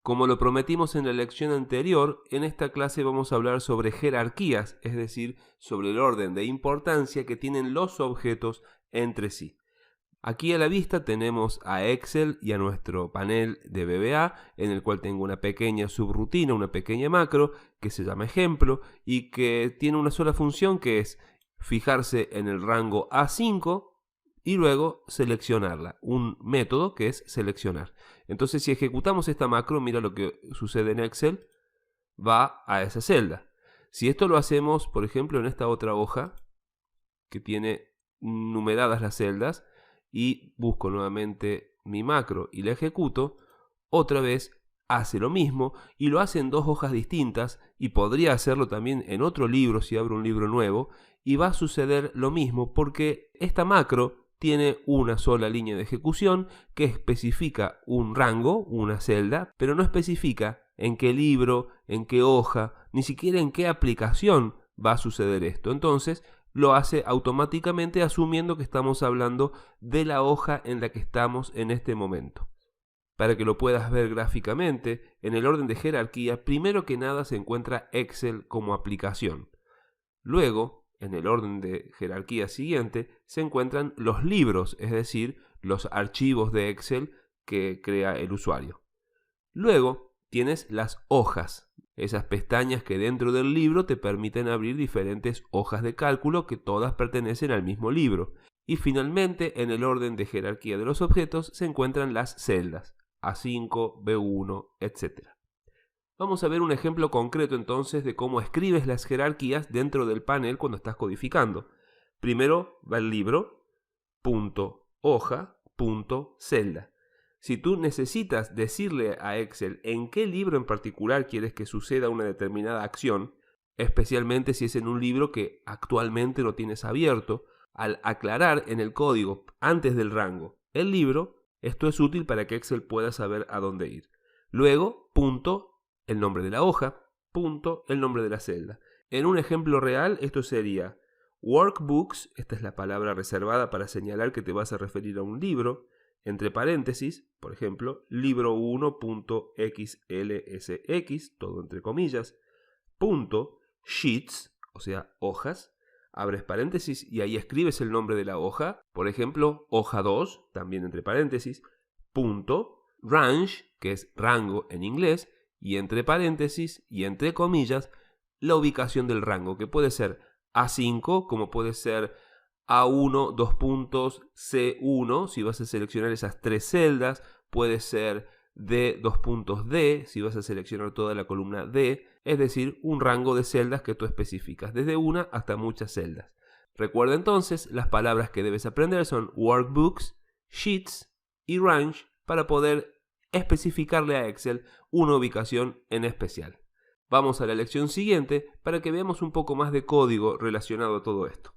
Como lo prometimos en la lección anterior, en esta clase vamos a hablar sobre jerarquías, es decir, sobre el orden de importancia que tienen los objetos entre sí. Aquí a la vista tenemos a Excel y a nuestro panel de VBA, en el cual tengo una pequeña subrutina, una pequeña macro, que se llama ejemplo, y que tiene una sola función, que es fijarse en el rango A5 y luego seleccionarla, un método que es seleccionar. Entonces, si ejecutamos esta macro, mira lo que sucede en Excel, va a esa celda. Si esto lo hacemos, por ejemplo, en esta otra hoja, que tiene numeradas las celdas, y busco nuevamente mi macro y la ejecuto, otra vez hace lo mismo y lo hace en dos hojas distintas, y podría hacerlo también en otro libro si abro un libro nuevo, y va a suceder lo mismo porque esta macro tiene una sola línea de ejecución que especifica un rango, una celda, pero no especifica en qué libro, en qué hoja, ni siquiera en qué aplicación va a suceder esto. Entonces lo hace automáticamente asumiendo que estamos hablando de la hoja en la que estamos en este momento. Para que lo puedas ver gráficamente, en el orden de jerarquía, primero que nada se encuentra Excel como aplicación. Luego, en el orden de jerarquía siguiente, se encuentran los libros, es decir, los archivos de Excel que crea el usuario. Luego tienes las hojas, esas pestañas que dentro del libro te permiten abrir diferentes hojas de cálculo que todas pertenecen al mismo libro. Y finalmente, en el orden de jerarquía de los objetos se encuentran las celdas, A5, B1, etc. Vamos a ver un ejemplo concreto entonces de cómo escribes las jerarquías dentro del panel cuando estás codificando. Primero va el libro, punto, hoja, punto, celda. Si tú necesitas decirle a Excel en qué libro en particular quieres que suceda una determinada acción, especialmente si es en un libro que actualmente no tienes abierto, al aclarar en el código antes del rango el libro, esto es útil para que Excel pueda saber a dónde ir. Luego, punto, el nombre de la hoja, punto, el nombre de la celda. En un ejemplo real, esto sería workbooks, esta es la palabra reservada para señalar que te vas a referir a un libro, entre paréntesis, por ejemplo, libro 1.xlsx, todo entre comillas, punto, sheets, o sea, hojas, abres paréntesis y ahí escribes el nombre de la hoja, por ejemplo, hoja 2, también entre paréntesis, punto, range, que es rango en inglés, y entre paréntesis y entre comillas, la ubicación del rango, que puede ser A5, como puede ser A1, 2 puntos, C1, si vas a seleccionar esas tres celdas, puede ser D, 2 puntos D, si vas a seleccionar toda la columna D, es decir, un rango de celdas que tú especificas, desde una hasta muchas celdas. Recuerda entonces, las palabras que debes aprender son workbooks, sheets y range para poder especificarle a Excel una ubicación en especial. Vamos a la lección siguiente para que veamos un poco más de código relacionado a todo esto.